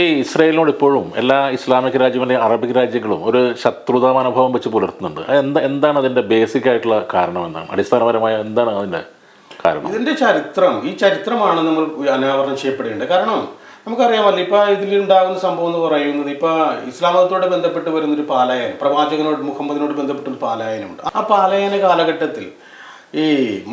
ഈ ഇസ്രായേലിനോട് ഇപ്പോഴും എല്ലാ ഇസ്ലാമിക് രാജ്യങ്ങളും അറബിക് രാജ്യങ്ങളും ഒരു ശത്രുതാ മനോഭാവം വെച്ച് പുലർത്തുന്നുണ്ട്. എന്താണ് അതിൻ്റെ ബേസിക് ആയിട്ടുള്ള കാരണം? എന്താണ് അടിസ്ഥാനപരമായ എന്താണ് അതിൻ്റെ കാരണം? ഇതിൻ്റെ ഈ ചരിത്രമാണ് നമ്മൾ അനാവരണം ചെയ്യപ്പെടേണ്ടത്. കാരണം നമുക്കറിയാമല്ലോ, ഇപ്പം ഇതിലുണ്ടാകുന്ന സംഭവം എന്ന് പറയുന്നത്, ഇപ്പം ഇസ്ലാം മതത്തോട് ബന്ധപ്പെട്ട് വരുന്നൊരു പാലായനം, പ്രവാചകനോട് മുഹമ്മദിനോട് ബന്ധപ്പെട്ടൊരു പാലായനമുണ്ട്. ആ പാലായന കാലഘട്ടത്തിൽ ഈ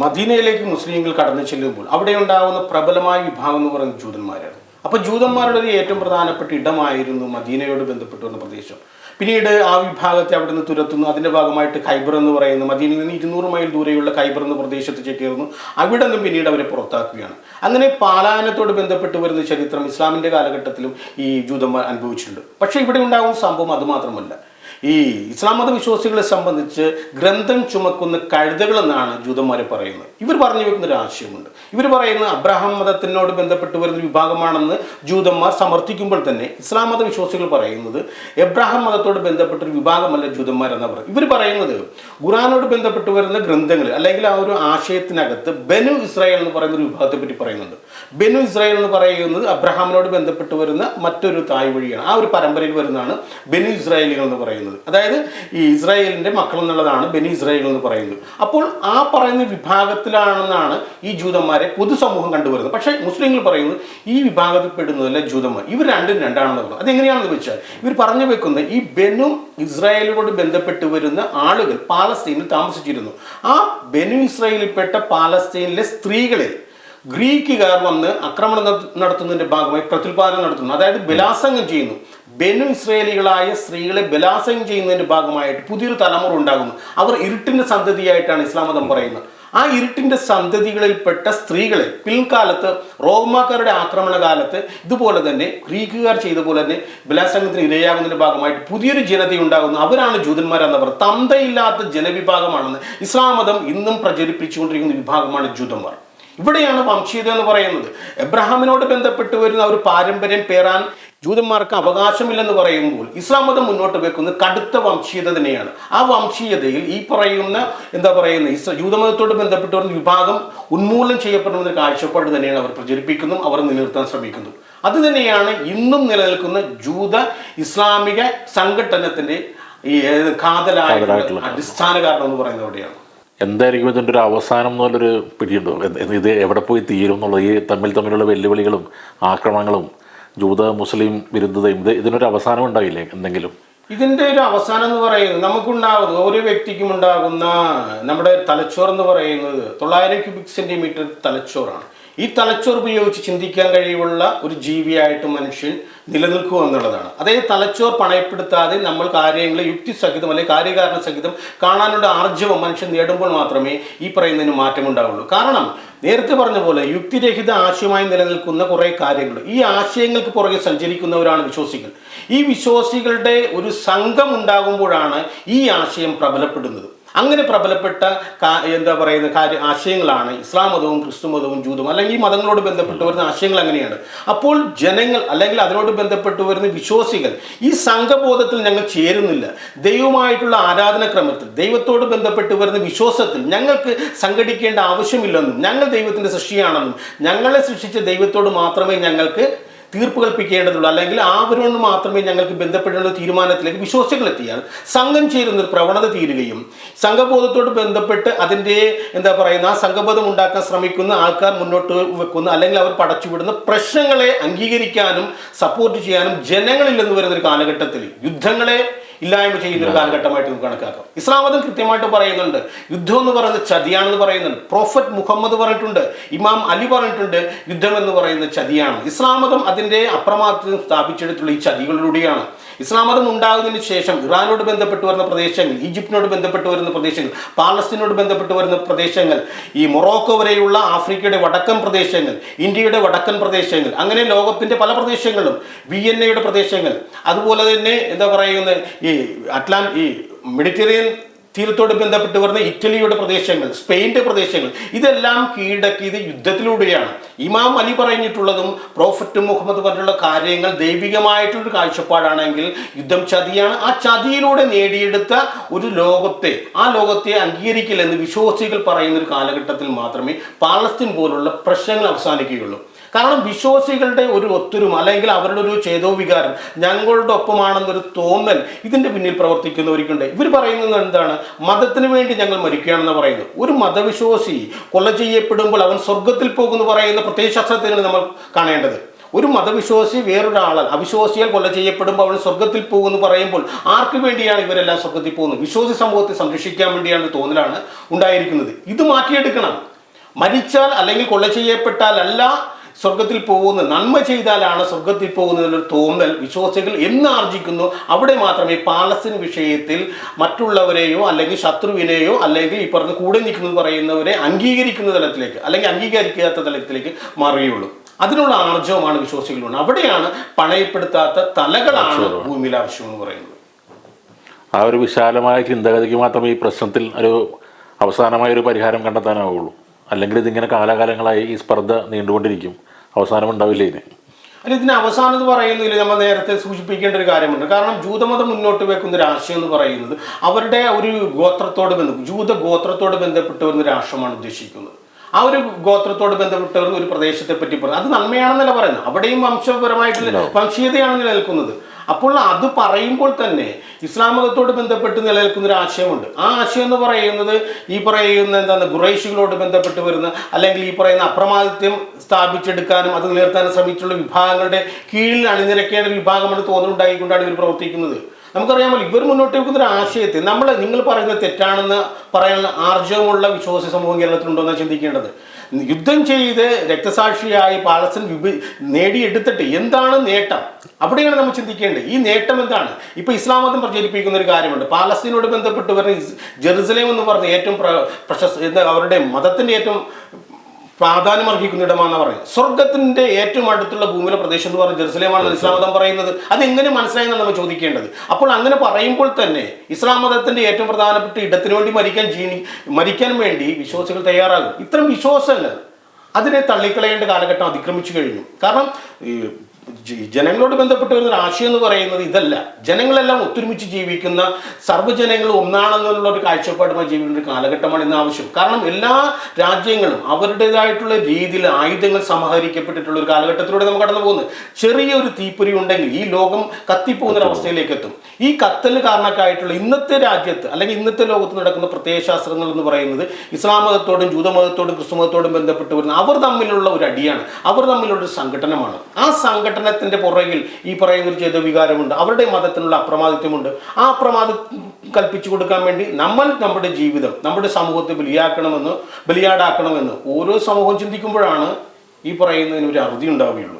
മദീനയിലേക്ക് മുസ്ലിങ്ങൾ കടന്നു ചെല്ലുമ്പോൾ അവിടെ ഉണ്ടാകുന്ന പ്രബലമായ വിഭാഗം എന്ന് പറയുന്നത് ജൂതന്മാരാണ്. അപ്പോൾ ജൂതന്മാരുടെ ഒരു ഏറ്റവും പ്രധാനപ്പെട്ട ഇടമായിരുന്നു മദീനയോട് ബന്ധപ്പെട്ട് വന്ന പ്രദേശം. പിന്നീട് ആ വിഭാഗത്തെ അവിടെ നിന്ന് തുരത്തുന്നു. അതിൻ്റെ ഭാഗമായിട്ട് ഖൈബർ എന്ന് പറയുന്ന മദീനയിൽ നിന്ന് 200 മൈൽ ദൂരെയുള്ള ഖൈബർ എന്ന പ്രദേശത്ത് ചേക്കേറുന്നു. അവിടെ നിന്നും പിന്നീട് അവരെ പുറത്താക്കുകയാണ്. അങ്ങനെ പാലായനത്തോട് ബന്ധപ്പെട്ട് വരുന്ന ചരിത്രം ഇസ്ലാമിൻ്റെ കാലഘട്ടത്തിലും ഈ ജൂതന്മാർ അനുഭവിച്ചിട്ടുണ്ട്. പക്ഷേ ഇവിടെ ഉണ്ടാകുന്ന സംഭവം അതുമാത്രമല്ല. ഈ ഇസ്ലാം മത വിശ്വാസികളെ സംബന്ധിച്ച് ഗ്രന്ഥം ചുമക്കുന്ന കഴുതകളെന്നാണ് ജൂതന്മാരെ പറയുന്നത്. ഇവർ പറഞ്ഞു വെക്കുന്ന ഒരു ആശയമുണ്ട്. ഇവർ പറയുന്നത് അബ്രഹാം മതത്തിനോട് ബന്ധപ്പെട്ട് വരുന്ന വിഭാഗമാണെന്ന് ജൂതന്മാർ സമർത്ഥിക്കുമ്പോൾ തന്നെ ഇസ്ലാം മത വിശ്വാസികൾ പറയുന്നത് എബ്രാഹാം മതത്തോട് ബന്ധപ്പെട്ടൊരു വിഭാഗമല്ല ജൂതന്മാരെന്നാണ് പറയുന്നത്. ഇവർ പറയുന്നത് ഖുറാനോട് ബന്ധപ്പെട്ട് വരുന്ന ഗ്രന്ഥങ്ങൾ അല്ലെങ്കിൽ ആ ഒരു ആശയത്തിനകത്ത് ബനു ഇസ്രായേൽ എന്ന് പറയുന്ന ഒരു വിഭാഗത്തെ പറ്റി പറയുന്നുണ്ട്. ബനു ഇസ്രായേൽ എന്ന് പറയുന്നത് അബ്രഹാമിനോട് ബന്ധപ്പെട്ട് വരുന്ന മറ്റൊരു തായ് വഴിയാണ്. ആ ഒരു പരമ്പരയിൽ വരുന്നതാണ് ബനു ഇസ്രായേലികൾ എന്ന് പറയുന്നത്. അതായത് ഈ ഇസ്രായേലിന്റെ മക്കൾ എന്നുള്ളതാണ് ബനി ഇസ്രായേൽ എന്ന് പറയുന്നത്. അപ്പോൾ ആ പറയുന്ന വിഭാഗത്തിലാണെന്നാണ് ഈ ജൂതന്മാരെ പൊതുസമൂഹം കണ്ടുവരുന്നത്. പക്ഷേ മുസ്ലിങ്ങൾ പറയുന്നത് ഈ വിഭാഗത്തിൽ പെടുന്നതല്ല ജൂതന്മാർ, ഇവർ രണ്ടും രണ്ടാണെന്ന് പറയുന്നത്. അതെങ്ങനെയാണെന്ന് വെച്ചാൽ ഇവർ പറഞ്ഞു വെക്കുന്നത് ഈ ബനു ഇസ്രായേലിനോട് ബന്ധപ്പെട്ട് വരുന്ന ആളുകൾ പാലസ്തീനിൽ താമസിച്ചിരുന്നു. ആ ബനു ഇസ്രായേലിൽപ്പെട്ട പാലസ്തീനിലെ സ്ത്രീകളെ ഗ്രീക്കുകാർ വന്ന് ആക്രമണം നടത്തുന്നതിന്റെ ഭാഗമായി പ്രത്യുൽപാദനം നടത്തുന്നു. അതായത് ബലാത്സംഗം ചെയ്യുന്നു. ബനു ഇസ്രായേലികളായ സ്ത്രീകളെ ബലാത്സംഗം ചെയ്യുന്നതിന്റെ ഭാഗമായിട്ട് പുതിയൊരു തലമുറ ഉണ്ടാകുന്നു. അവർ ഇരുട്ടിന്റെ സന്തതിയായിട്ടാണ് ഇസ്ലാം മതം പറയുന്നത്. ആ ഇരുട്ടിന്റെ സന്തതികളിൽപ്പെട്ട സ്ത്രീകളെ പിൽക്കാലത്ത് റോമാക്കാരുടെ ആക്രമണ കാലത്ത് ഇതുപോലെ തന്നെ ഗ്രീക്കുകാർ ചെയ്ത പോലെ തന്നെ ബലാത്സംഗത്തിന് ഇരയാകുന്നതിന്റെ ഭാഗമായിട്ട് പുതിയൊരു ജനത ഉണ്ടാകുന്നു. അവരാണ് ജൂതന്മാരെന്നവർ. തന്തയില്ലാത്ത ജനവിഭാഗമാണെന്ന് ഇസ്ലാം മതം ഇന്നും പ്രചരിപ്പിച്ചുകൊണ്ടിരിക്കുന്ന വിഭാഗമാണ് ജൂതന്മാർ. ഇവിടെയാണ് വംശീയത എന്ന് പറയുന്നത്. എബ്രഹാമിനോട് ബന്ധപ്പെട്ട് വരുന്ന ഒരു പാരമ്പര്യം പേറാൻ ജൂതന്മാർക്ക് അവകാശമില്ലെന്ന് പറയുമ്പോൾ ഇസ്ലാം മതം മുന്നോട്ട് വെക്കുന്നത് കടുത്ത വംശീയത തന്നെയാണ്. ആ വംശീയതയിൽ ഈ പറയുന്ന ജൂതമതത്തോട് ബന്ധപ്പെട്ട ഒരു വിഭാഗം ഉന്മൂലനം ചെയ്യപ്പെടുന്ന കാഴ്ചപ്പാട് തന്നെയാണ് അവർ പ്രചരിപ്പിക്കുന്നതും അവർ നിലനിർത്താൻ ശ്രമിക്കുന്നതും. അത് തന്നെയാണ് ഇന്നും നിലനിൽക്കുന്ന ജൂത ഇസ്ലാമിക സംഘടനത്തിന്റെ ഈ കാതലായ അടിസ്ഥാന കാരണം എന്ന് പറയുന്നത് അവിടെയാണ്. എന്തായിരിക്കും ഇതിൻ്റെ ഒരു അവസാനം എന്നുള്ളൊരു പിടിയുണ്ടോ? ഇത് എവിടെ പോയി തീരും എന്നുള്ളത്, ഈ തമ്മിലുള്ള വെല്ലുവിളികളും ആക്രമണങ്ങളും ജൂത മുസ്ലിം വിരുദ്ധതയും ഇതിനൊരു അവസാനം ഉണ്ടായില്ലേ എന്തെങ്കിലും? ഇതിൻ്റെ ഒരു അവസാനം എന്ന് പറയുന്നത് നമുക്കുണ്ടാകുന്നത് ഓരോ വ്യക്തിക്കും ഉണ്ടാകുന്ന നമ്മുടെ തലച്ചോറ് എന്ന് പറയുന്നത് 900 ക്യൂബിക് സെൻറ്റിമീറ്റർ തലച്ചോറാണ്. ഈ തലച്ചോറ് ഉപയോഗിച്ച് ചിന്തിക്കാൻ കഴിവുള്ള ഒരു ജീവിയായിട്ട് മനുഷ്യൻ നിലനിൽക്കുക എന്നുള്ളതാണ്. അതായത് തലച്ചോർ പണയപ്പെടുത്താതെ നമ്മൾ കാര്യങ്ങളെ യുക്തിസഹിതം അല്ലെങ്കിൽ കാര്യകാരണ സഹിതം കാണാനുള്ള ആർജവം മനുഷ്യൻ നേടുമ്പോൾ മാത്രമേ ഈ പറയുന്നതിന് മാറ്റമുണ്ടാവുള്ളൂ. കാരണം നേരത്തെ പറഞ്ഞ പോലെ യുക്തിരഹിത ആശയമായി നിലനിൽക്കുന്ന കുറേ കാര്യങ്ങൾ, ഈ ആശയങ്ങൾക്ക് പുറകെ സഞ്ചരിക്കുന്നവരാണ് വിശ്വാസികൾ. ഈ വിശ്വാസികളുടെ ഒരു സംഘം ഉണ്ടാകുമ്പോഴാണ് ഈ ആശയം പ്രബലപ്പെടുന്നത്. അങ്ങനെ പ്രബലപ്പെട്ട ആശയങ്ങളാണ് ഇസ്ലാം മതവും ക്രിസ്തു മതവും ജൂതവും അല്ലെങ്കിൽ ഈ മതങ്ങളോട് ബന്ധപ്പെട്ട് വരുന്ന ആശയങ്ങൾ അങ്ങനെയാണ്. അപ്പോൾ ജനങ്ങൾ അല്ലെങ്കിൽ അതിനോട് ബന്ധപ്പെട്ട് വരുന്ന വിശ്വാസികൾ ഈ സംഘബോധത്തിൽ ഞങ്ങൾ ചേരുന്നില്ല. ദൈവമായിട്ടുള്ള ആരാധനക്രമത്തിൽ ദൈവത്തോട് ബന്ധപ്പെട്ട് വരുന്ന വിശ്വാസത്തിൽ ഞങ്ങൾക്ക് സംഘടിക്കേണ്ട ആവശ്യമില്ലെന്നും ഞങ്ങൾ ദൈവത്തിൻ്റെ സൃഷ്ടിയാണെന്നും ഞങ്ങളെ സൃഷ്ടിച്ച ദൈവത്തോട് മാത്രമേ ഞങ്ങൾക്ക് തീർപ്പ് കൽപ്പിക്കേണ്ടതുള്ളൂ അല്ലെങ്കിൽ അവരോട് മാത്രമേ ഞങ്ങൾക്ക് ബന്ധപ്പെടേണ്ട തീരുമാനത്തിലേക്ക് വിശ്വാസികൾ എത്തിയാൽ സംഘം ചേരുന്ന ഒരു പ്രവണത തീരുകയും സംഘബോധത്തോട് ബന്ധപ്പെട്ട് അതിൻ്റെ ആ സംഘബോധം ഉണ്ടാക്കാൻ ശ്രമിക്കുന്ന ആൾക്കാർ മുന്നോട്ട് വെക്കുന്ന അല്ലെങ്കിൽ അവർ പടച്ചുവിടുന്ന പ്രശ്നങ്ങളെ അംഗീകരിക്കാനും സപ്പോർട്ട് ചെയ്യാനും ജനങ്ങളില്ലെന്ന് വരുന്നൊരു കാലഘട്ടത്തിൽ യുദ്ധങ്ങളെ ഇല്ലായ്മ ചെയ്യുന്ന ഒരു കാലഘട്ടമായിട്ട് നമുക്ക് കണക്കാക്കാം. ഇസ്ലാം മതം കൃത്യമായിട്ട് പറയുന്നുണ്ട് യുദ്ധം എന്ന് പറയുന്നത് ചതിയാണെന്ന് പറയുന്നുണ്ട്. പ്രോഫറ്റ് മുഹമ്മദ് പറഞ്ഞിട്ടുണ്ട്, ഇമാം അലി പറഞ്ഞിട്ടുണ്ട് യുദ്ധം എന്ന് പറയുന്നത് ചതിയാണ്. ഇസ്ലാം മതം അതിൻ്റെ അപ്രമാദത്തിൽ സ്ഥാപിച്ചെടുത്തുള്ള ഈ ചതികളിലൂടെയാണ്. ഇസ്ലാം മതം ഉണ്ടാകുന്നതിന് ശേഷം ഇറാനോട് ബന്ധപ്പെട്ട് വരുന്ന പ്രദേശങ്ങൾ, ഈജിപ്തിനോട് ബന്ധപ്പെട്ട് വരുന്ന പ്രദേശങ്ങൾ, പാലസ്തീനോട് ബന്ധപ്പെട്ട് വരുന്ന പ്രദേശങ്ങൾ, ഈ മൊറോക്കോ വരെയുള്ള ആഫ്രിക്കയുടെ വടക്കൻ പ്രദേശങ്ങൾ, ഇന്ത്യയുടെ വടക്കൻ പ്രദേശങ്ങൾ, അങ്ങനെ ലോകത്തിൻ്റെ പല പ്രദേശങ്ങളും, വിയന്നയുടെ പ്രദേശങ്ങൾ, അതുപോലെ തന്നെ ഈ മെഡിറ്ററേനിയൻ തീരത്തോട് ബന്ധപ്പെട്ട് വരുന്ന ഇറ്റലിയുടെ പ്രദേശങ്ങൾ, സ്പെയിൻ്റെ പ്രദേശങ്ങൾ, ഇതെല്ലാം കീഴടക്കിയത് യുദ്ധത്തിലൂടെയാണ്. ഇമാം അലി പറഞ്ഞിട്ടുള്ളതും പ്രോഫറ്റ് മുഹമ്മദ് പറഞ്ഞിട്ടുള്ള കാര്യങ്ങൾ ദൈവികമായിട്ടുള്ളൊരു കാഴ്ചപ്പാടാണെങ്കിൽ യുദ്ധം ചതിയാണ്. ആ ചതിയിലൂടെ നേടിയെടുത്ത ഒരു ആ ലോകത്തെ അംഗീകരിക്കില്ലെന്ന് വിശ്വാസികൾ പറയുന്ന ഒരു കാലഘട്ടത്തിൽ മാത്രമേ പാലസ്തീൻ പോലുള്ള പ്രശ്നങ്ങൾ അവസാനിക്കുകയുള്ളൂ. കാരണം വിശ്വാസികളുടെ ഒരു ഒത്തൊരുമ അല്ലെങ്കിൽ അവരുടെ ഒരു ചേതോവികാരം ഞങ്ങളുടെ ഒപ്പമാണെന്നൊരു തോന്നൽ ഇതിൻ്റെ പിന്നിൽ പ്രവർത്തിക്കുന്നവർക്കുണ്ട്. ഇവർ പറയുന്നത് എന്താണ്? മതത്തിന് വേണ്ടി ഞങ്ങൾ മരിക്കുകയാണെന്ന് പറയുന്നത്. ഒരു മതവിശ്വാസി കൊല ചെയ്യപ്പെടുമ്പോൾ അവൻ സ്വർഗത്തിൽ പോകുമെന്ന് പറയുന്ന പ്രത്യയശാസ്ത്രത്തിനാണ് നമ്മൾ കാണേണ്ടത്. ഒരു മതവിശ്വാസി വേറൊരാളാൽ അവിശ്വാസിയാൽ കൊല ചെയ്യപ്പെടുമ്പോൾ അവൻ സ്വർഗത്തിൽ പോകുമെന്ന് പറയുമ്പോൾ ആർക്ക് വേണ്ടിയാണ് ഇവരെല്ലാം സ്വർഗത്തിൽ പോകുന്നത്? വിശ്വാസി സമൂഹത്തെ സംരക്ഷിക്കാൻ വേണ്ടിയാണ് തോന്നലാണ് ഉണ്ടായിരിക്കുന്നത്. ഇത് മാറ്റിയെടുക്കണം. മരിച്ചാൽ അല്ലെങ്കിൽ കൊല ചെയ്യപ്പെട്ടാലല്ല സ്വർഗത്തിൽ പോകുന്നത്, നന്മ ചെയ്താലാണ് സ്വർഗത്തിൽ പോകുന്നതിനൊരു തോന്നൽ വിശ്വാസികൾ എന്ന് ആർജിക്കുന്നു. അവിടെ മാത്രമേ പാലസ്തീൻ വിഷയത്തിൽ മറ്റുള്ളവരെയോ അല്ലെങ്കിൽ ശത്രുവിനെയോ അല്ലെങ്കിൽ ഈ പറഞ്ഞ കൂടെ നിൽക്കുന്നത് പറയുന്നവരെ അംഗീകരിക്കുന്ന തലത്തിലേക്ക് അല്ലെങ്കിൽ അംഗീകരിക്കാത്ത തലത്തിലേക്ക് മാറുകയുള്ളൂ. അതിനുള്ള ആർജവമാണ് വിശ്വാസികളുണ്ട്. അവിടെയാണ് പണയപ്പെടുത്താത്ത തലകളാണ് ഭൂമിയിൽ ആവശ്യമെന്ന് പറയുന്നത്. ആ ഒരു വിശാലമായ ചിന്താഗതിക്ക് മാത്രമേ ഈ പ്രശ്നത്തിൽ ഒരു അവസാനമായ ഒരു പരിഹാരം കണ്ടെത്താനാവുള്ളൂ. അല്ലെങ്കിൽ ഇതിങ്ങനെ കാലാകാലങ്ങളായി ഈ സ്പർദ്ധ നീണ്ടുകൊണ്ടിരിക്കും, അവസാനം ഉണ്ടാവില്ല ഇതിന്. അല്ല, ഇതിന് അവസാനം എന്ന് പറയുന്നതിൽ നമ്മൾ നേരത്തെ സൂചിപ്പിക്കേണ്ട ഒരു കാര്യമുണ്ട്. കാരണം ജൂതമതം മുന്നോട്ട് വെക്കുന്ന ഒരു ആശയം എന്ന് പറയുന്നത് അവരുടെ ഒരു ഗോത്രത്തോട് ജൂത ഗോത്രത്തോട് ബന്ധപ്പെട്ട് വരുന്ന രാഷ്ട്രമാണ് ഉദ്ദേശിക്കുന്നത്. ആ ഒരു ഗോത്രത്തോട് ബന്ധപ്പെട്ട് വരുന്ന ഒരു പ്രദേശത്തെ പറ്റി പറയുന്നത് അത് നന്മയാണെന്നല്ല പറയുന്നത്. അവിടെയും വംശപരമായിട്ടുള്ള വംശീയതയാണ് നിലനിൽക്കുന്നത്. അപ്പോൾ അത് പറയുമ്പോൾ തന്നെ ഇസ്ലാം മതത്തോട് ബന്ധപ്പെട്ട് നിലനിൽക്കുന്ന ഒരു ആശയമുണ്ട്. ആ ആശയം എന്ന് പറയുന്നത് ഈ പറയുന്ന ഖുറൈശികളോട് ബന്ധപ്പെട്ട് വരുന്ന അല്ലെങ്കിൽ ഈ പറയുന്ന അപ്രമാദിത്യം സ്ഥാപിച്ചെടുക്കാനും അത് നിലനിർത്താനും ശ്രമിച്ചുള്ള വിഭാഗങ്ങളുടെ കീഴിൽ അണിനിരക്കേണ്ട ഒരു വിഭാഗമാണ് തോന്നലുണ്ടായിക്കൊണ്ടാണ് ഇവർ പ്രവർത്തിക്കുന്നത്. നമുക്കറിയാമല്ലോ, ഇവർ മുന്നോട്ട് വെക്കുന്ന ഒരു ആശയത്തെ നിങ്ങൾ പറയുന്നത് തെറ്റാണെന്ന് പറയാനുള്ള ആർജവമുള്ള വിശ്വാസ സമൂഹം കേരളത്തിലുണ്ടോയെന്നാണ് ചിന്തിക്കേണ്ടത്. യുദ്ധം ചെയ്ത് രക്തസാക്ഷിയായി പാലസ്തീൻ നേടിയെടുത്തിട്ട് എന്താണ് നേട്ടം? അവിടെയാണ് നമ്മൾ ചിന്തിക്കേണ്ടത്. ഈ നേട്ടം എന്താണ്? ഇപ്പൊ ഇസ്ലാം മതം പ്രചരിപ്പിക്കുന്ന ഒരു കാര്യമുണ്ട്. പാലസ്തീനോട് ബന്ധപ്പെട്ട് വരുന്ന ജെറുസലേം എന്ന് പറഞ്ഞ ഏറ്റവും പ്രശസ്ത അവരുടെ മതത്തിന്റെ ഏറ്റവും പ്രാധാന്യം അർഹിക്കുന്ന ഇടമാണെന്ന് പറയുന്നത്. സ്വർഗത്തിന്റെ ഏറ്റവും അടുത്തുള്ള ഭൂമിയിലെ പ്രദേശം എന്ന് പറഞ്ഞ ജെറുസലേമാണ് ഇസ്ലാം മതം പറയുന്നത്. അതെങ്ങനെ മനസ്സിലായെന്നാണ് നമ്മൾ ചോദിക്കേണ്ടത്. അപ്പോൾ അങ്ങനെ പറയുമ്പോൾ തന്നെ ഇസ്ലാം മതത്തിന്റെ ഏറ്റവും പ്രധാനപ്പെട്ട ഇടത്തിന് വേണ്ടി മരിക്കാൻ വേണ്ടി വിശ്വാസികൾ തയ്യാറാകും. ഇത്തരം വിശ്വാസങ്ങൾ അതിനെ തള്ളിക്കളയേണ്ട കാലഘട്ടം അതിക്രമിച്ചു കഴിഞ്ഞു. കാരണം ജനങ്ങളോട് ബന്ധപ്പെട്ട് വരുന്ന ആശയം എന്ന് പറയുന്നത് ഇതല്ല. ജനങ്ങളെല്ലാം ഒത്തൊരുമിച്ച് ജീവിക്കുന്ന സർവ്വജനങ്ങളും ഒന്നാണെന്നുള്ള ഒരു കാഴ്ചപ്പാടുമായി ജീവിക്കുന്ന ഒരു കാലഘട്ടമാണ് ഇന്ന് ആവശ്യം. കാരണം എല്ലാ രാജ്യങ്ങളും അവരുടേതായിട്ടുള്ള രീതിയിൽ ആയുധങ്ങൾ സമാഹരിക്കപ്പെട്ടിട്ടുള്ള ഒരു കാലഘട്ടത്തിലൂടെ നമ്മൾ കടന്നു പോകുന്നത്. ചെറിയൊരു തീപ്പൊരി ഉണ്ടെങ്കിൽ ഈ ലോകം കത്തിപ്പോകുന്ന ഒരവസ്ഥയിലേക്ക് എത്തും. ഈ കത്തൽ കാരണക്കായിട്ടുള്ള ഇന്നത്തെ രാജ്യത്ത് അല്ലെങ്കിൽ ഇന്നത്തെ ലോകത്ത് നടക്കുന്ന പ്രത്യയശാസ്ത്രങ്ങൾ എന്ന് പറയുന്നത് ഇസ്ലാം മതത്തോടും ജൂതമതത്തോടും ക്രിസ്തു മതത്തോടും ബന്ധപ്പെട്ട് വരുന്ന അവർ തമ്മിലുള്ള ഒരു അടിയാണ്, അവർ തമ്മിലുള്ള ഒരു സംഘടനമാണ്. ആ സംഘടനത്തിന്റെ പുറകിൽ ഈ പറയുന്ന ഒരു ചേതവികാരമുണ്ട്, അവരുടെ മതത്തിനുള്ള അപ്രമാദിത്വമുണ്ട്. ആ അപ്രമാദിത്വം കൽപ്പിച്ചു കൊടുക്കാൻ വേണ്ടി നമ്മുടെ ജീവിതം നമ്മുടെ സമൂഹത്തെ ബലിയാടാക്കണമെന്ന് ഓരോ സമൂഹം ചിന്തിക്കുമ്പോഴാണ് ഈ പറയുന്നതിന് ഒരു അറുതി ഉണ്ടാവുകയുള്ളൂ.